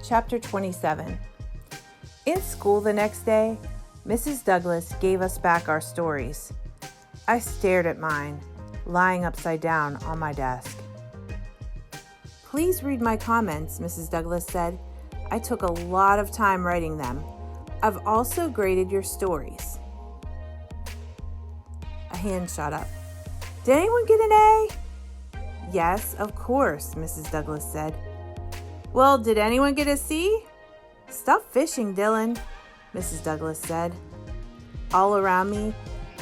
Chapter 27. In school the next day, Mrs. Douglas gave us back our stories. I stared at mine, lying upside down on my desk. "Please read my comments," Mrs. Douglas said. "I took a lot of time writing them. I've also graded your stories." A hand shot up. "Did anyone get an A?" "Yes, of course," Mrs. Douglas said. "Well, did anyone get a C?" "Stop fishing, Dylan," Mrs. Douglas said. All around me,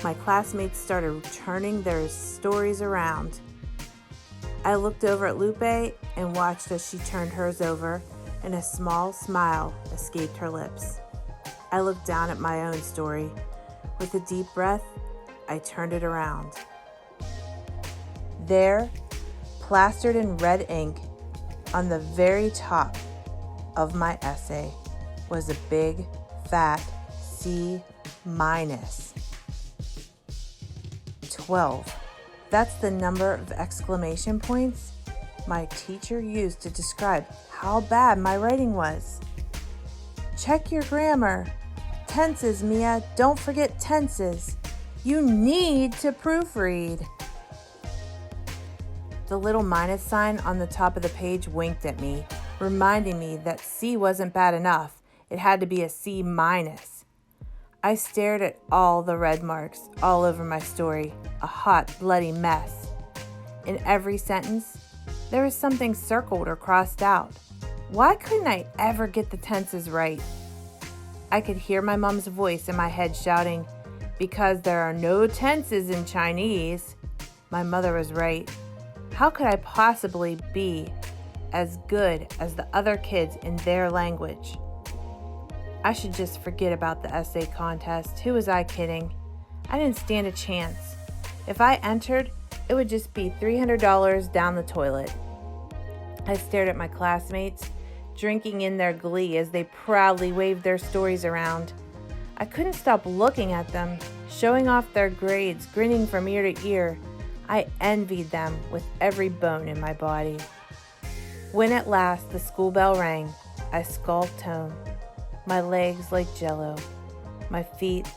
my classmates started turning their stories around. I looked over at Lupe and watched as she turned hers over, and a small smile escaped her lips. I looked down at my own story. With a deep breath, I turned it around. There, plastered in red ink, on the very top of my essay, was a big, fat C-. 12. That's the number of exclamation points my teacher used to describe how bad my writing was. "Check your grammar. Tenses, Mia. Don't forget tenses. You need to proofread." The little minus sign on the top of the page winked at me, reminding me that C wasn't bad enough. It had to be a C-. I stared at all the red marks all over my story, a hot, bloody mess. In every sentence, there was something circled or crossed out. Why couldn't I ever get the tenses right? I could hear my mom's voice in my head shouting, "Because there are no tenses in Chinese." My mother was right. How could I possibly be as good as the other kids in their language? I should just forget about the essay contest. Who was I kidding? I didn't stand a chance. If I entered, it would just be $300 down the toilet. I stared at my classmates, drinking in their glee as they proudly waved their stories around. I couldn't stop looking at them, showing off their grades, grinning from ear to ear. I envied them with every bone in my body. When at last the school bell rang, I skulked home. My legs like jello, my feet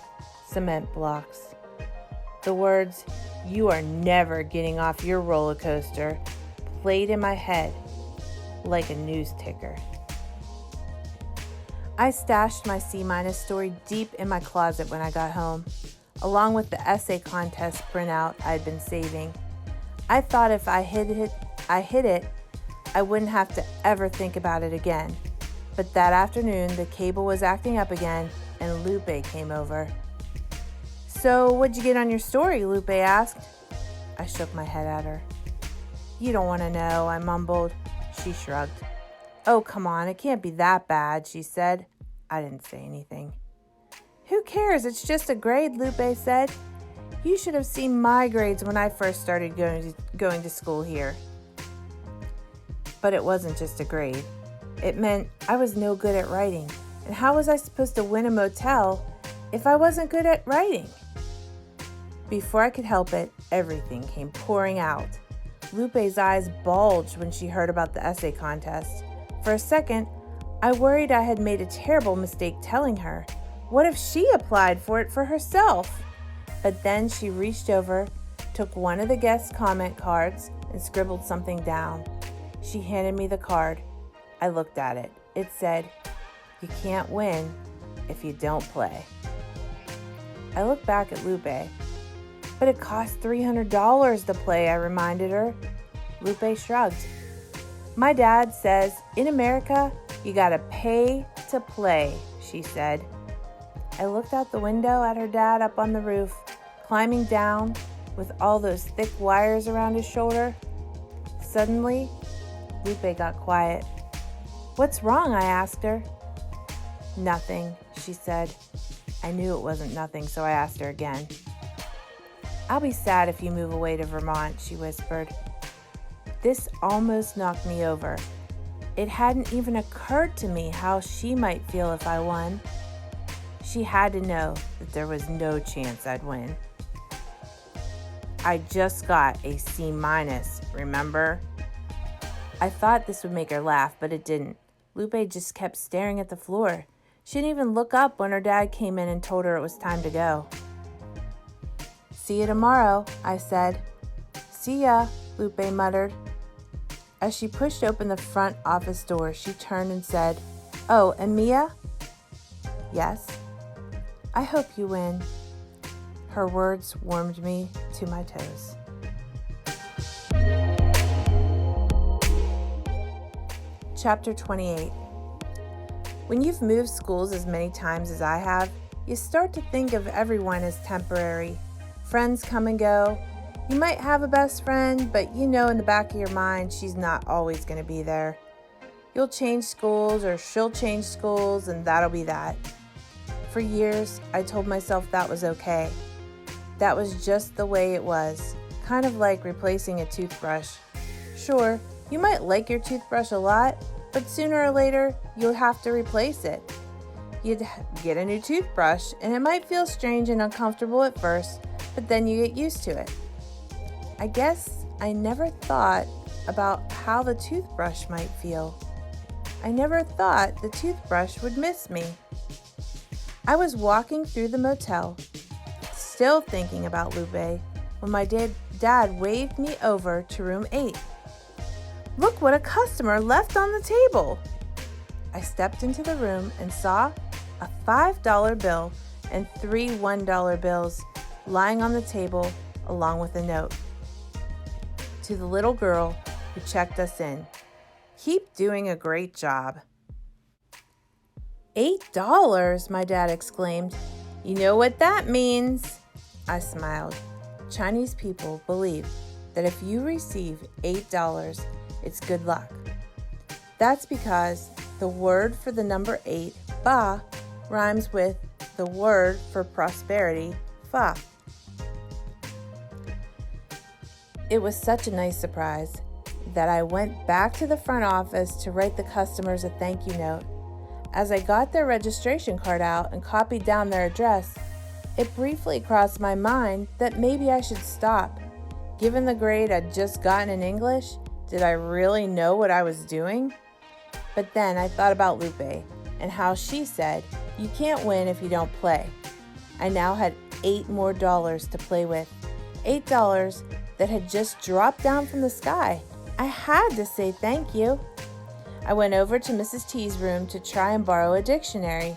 cement blocks. The words, "You are never getting off your roller coaster," played in my head like a news ticker. I stashed my C- story deep in my closet when I got home, along with the essay contest printout I'd been saving. I thought if I hid it, I wouldn't have to ever think about it again. But that afternoon, the cable was acting up again, and Lupe came over. "So, what'd you get on your story?" Lupe asked. I shook my head at her. "You don't want to know," I mumbled. She shrugged. "Oh, come on, it can't be that bad," she said. I didn't say anything. "Who cares? It's just a grade," Lupe said. "You should have seen my grades when I first started going to school here." But it wasn't just a grade. It meant I was no good at writing. And how was I supposed to win a motel if I wasn't good at writing? Before I could help it, everything came pouring out. Lupe's eyes bulged when she heard about the essay contest. For a second, I worried I had made a terrible mistake telling her. What if she applied for it for herself? But then she reached over, took one of the guest comment cards, and scribbled something down. She handed me the card. I looked at it. It said, "You can't win if you don't play." I looked back at Lupe. "But it costs $300 to play," I reminded her. Lupe shrugged. "My dad says, in America, you gotta pay to play," she said. I looked out the window at her dad up on the roof, climbing down with all those thick wires around his shoulder. Suddenly, Lupe got quiet. "What's wrong?" I asked her. "Nothing," she said. I knew it wasn't nothing, so I asked her again. "I'll be sad if you move away to Vermont," she whispered. This almost knocked me over. It hadn't even occurred to me how she might feel if I won. She had to know that there was no chance I'd win. "I just got a C-, remember?" I thought this would make her laugh, but it didn't. Lupe just kept staring at the floor. She didn't even look up when her dad came in and told her it was time to go. "See you tomorrow," I said. "See ya," Lupe muttered. As she pushed open the front office door, she turned and said, "Oh, and Mia?" "Yes." "I hope you win." Her words warmed me to my toes. Chapter 28. When you've moved schools as many times as I have, you start to think of everyone as temporary. Friends come and go. You might have a best friend, but you know in the back of your mind she's not always going to be there. You'll change schools or she'll change schools, and that'll be that. For years, I told myself that was okay. That was just the way it was, kind of like replacing a toothbrush. Sure, you might like your toothbrush a lot, but sooner or later, you'll have to replace it. You'd get a new toothbrush, and it might feel strange and uncomfortable at first, but then you get used to it. I guess I never thought about how the toothbrush might feel. I never thought the toothbrush would miss me. I was walking through the motel, still thinking about Lupe, when my dad waved me over to room 8. "Look what a customer left on the table!" I stepped into the room and saw a $5 bill and 3 $1 bills lying on the table along with a note. To the little girl who checked us in, "Keep doing a great job." $8, my dad exclaimed. "You know what that means." I smiled. Chinese people believe that if you receive $8, it's good luck. That's because the word for the number 8, ba, rhymes with the word for prosperity, fa. It was such a nice surprise that I went back to the front office to write the customers a thank you note. As I got their registration card out and copied down their address, it briefly crossed my mind that maybe I should stop. Given the grade I'd just gotten in English, did I really know what I was doing? But then I thought about Lupe and how she said, "You can't win if you don't play." I now had $8 more to play with. $8 that had just dropped down from the sky. I had to say thank you. I went over to Mrs. T's room to try and borrow a dictionary.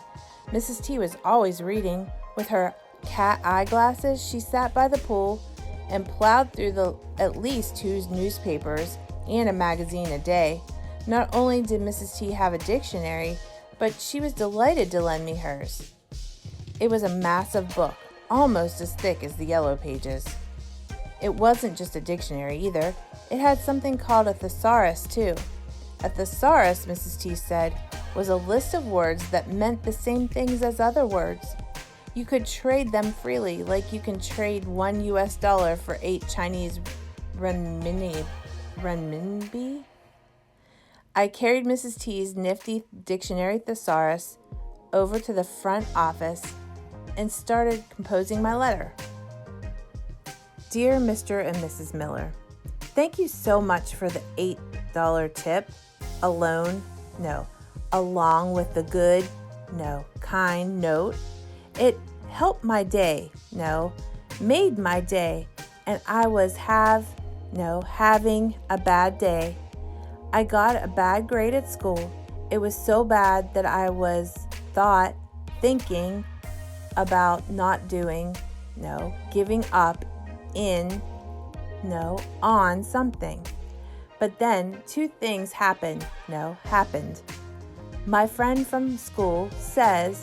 Mrs. T was always reading. With her cat eyeglasses, she sat by the pool and plowed through at least 2 newspapers and a magazine a day. Not only did Mrs. T have a dictionary, but she was delighted to lend me hers. It was a massive book, almost as thick as the Yellow Pages. It wasn't just a dictionary either. It had something called a thesaurus too. A thesaurus, Mrs. T said, was a list of words that meant the same things as other words. You could trade them freely, like you can trade $1 US for 8 Chinese renminbi. I carried Mrs. T's nifty dictionary thesaurus over to the front office and started composing my letter. Dear Mr. and Mrs. Miller, thank you so much for the $8 tip. Along with the good, kind note. It helped my day, made my day, and I was having a bad day. I got a bad grade at school. It was so bad that I was thinking about not doing, giving up on something. But then 2 things happened. My friend from school said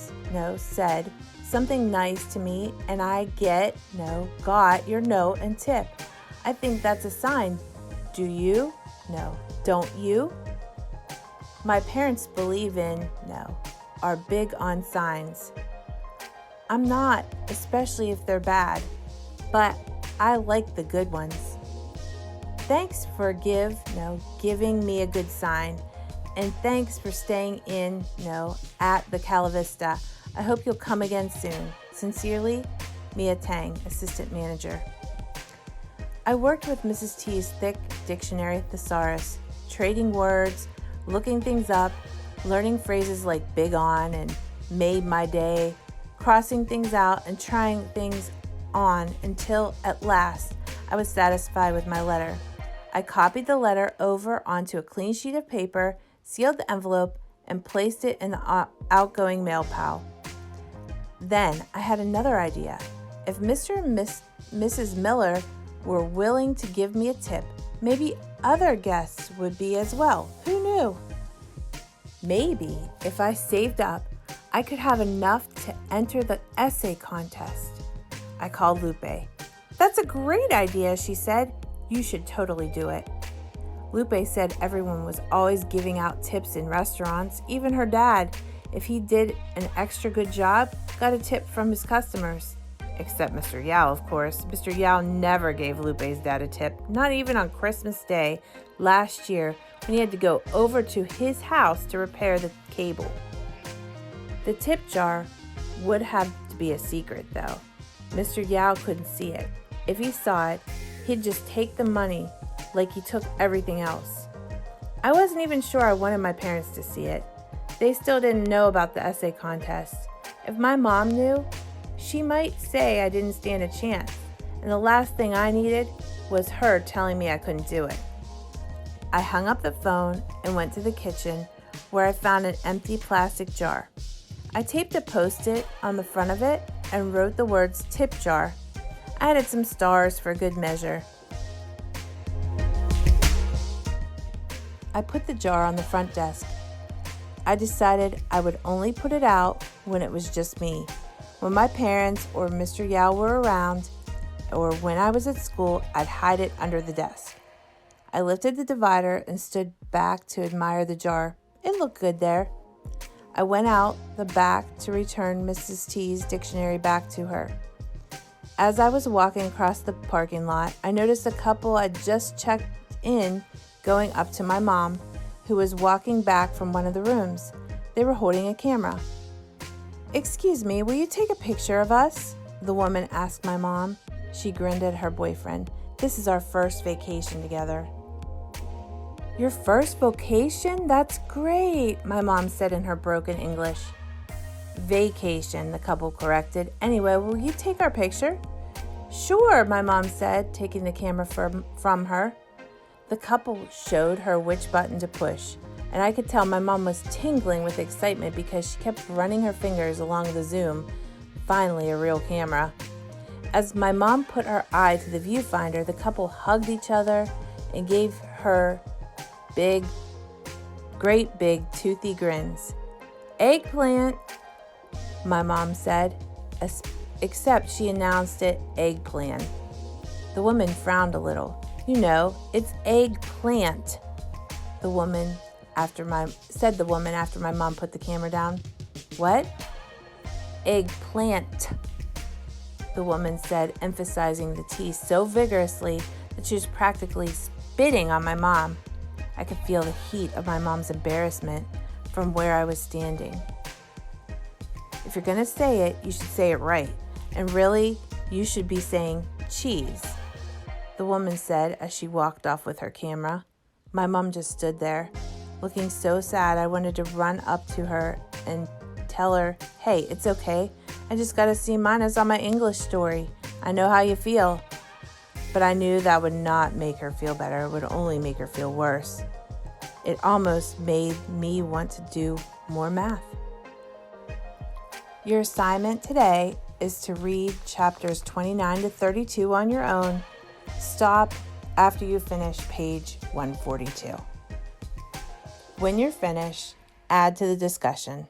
something nice to me, and I got your note and tip. I think that's a sign. Do you? No. Don't you? My parents believe are big on signs. I'm not, especially if they're bad, but I like the good ones. Thanks for giving me a good sign, and thanks for staying in, at the Cala Vista. I hope you'll come again soon. Sincerely, Mia Tang, Assistant Manager. I worked with Mrs. T's thick dictionary thesaurus, trading words, looking things up, learning phrases like big on and made my day, crossing things out and trying things on until at last I was satisfied with my letter. I copied the letter over onto a clean sheet of paper, sealed the envelope, and placed it in the outgoing mail pile. Then I had another idea. If Mr. and Mrs. Miller were willing to give me a tip, maybe other guests would be as well. Who knew? Maybe if I saved up, I could have enough to enter the essay contest. I called Lupe. "That's a great idea," she said. "You should totally do it." Lupe said everyone was always giving out tips in restaurants. Even her dad, if he did an extra good job, got a tip from his customers. Except Mr. Yao, of course. Mr. Yao never gave Lupe's dad a tip, not even on Christmas Day last year when he had to go over to his house to repair the cable. The tip jar would have to be a secret, though. Mr. Yao couldn't see it. If he saw it, he'd just take the money like he took everything else. I wasn't even sure I wanted my parents to see it. They still didn't know about the essay contest. If my mom knew, she might say I didn't stand a chance, and the last thing I needed was her telling me I couldn't do it. I hung up the phone and went to the kitchen, where I found an empty plastic jar. I taped a Post-it on the front of it and wrote the words "tip jar." I added some stars for good measure. I put the jar on the front desk. I decided I would only put it out when it was just me. When my parents or Mr. Yao were around, or when I was at school, I'd hide it under the desk. I lifted the divider and stood back to admire the jar. It looked good there. I went out the back to return Mrs. T's dictionary back to her. As I was walking across the parking lot, I noticed a couple I'd just checked in going up to my mom, who was walking back from one of the rooms. They were holding a camera. "Excuse me, will you take a picture of us?" the woman asked my mom. She grinned at her boyfriend. "This is our first vacation together." "Your first vacation? That's great," my mom said in her broken English. "Vacation," the couple corrected. "Anyway, will you take our picture?" "Sure," my mom said, taking the camera from her. The couple showed her which button to push, and I could tell my mom was tingling with excitement because she kept running her fingers along the zoom. Finally, a real camera. As my mom put her eye to the viewfinder, the couple hugged each other and gave her great big toothy grins. "Eggplant," my mom said, except she announced it eggplant. The woman frowned a little. "You know, it's eggplant," said the woman after my mom put the camera down. "What?" "Eggplant," the woman said, emphasizing the T so vigorously that she was practically spitting on my mom. I could feel the heat of my mom's embarrassment from where I was standing. "If you're going to say it, you should say it right. And really, you should be saying cheese," the woman said as she walked off with her camera. My mom just stood there, looking so sad I wanted to run up to her and tell her, "Hey, it's okay. I just got a C- on my English story. I know how you feel." But I knew that would not make her feel better. It would only make her feel worse. It almost made me want to do more math. Your assignment today is to read chapters 29 to 32 on your own. Stop after you finish page 142. When you're finished, add to the discussion.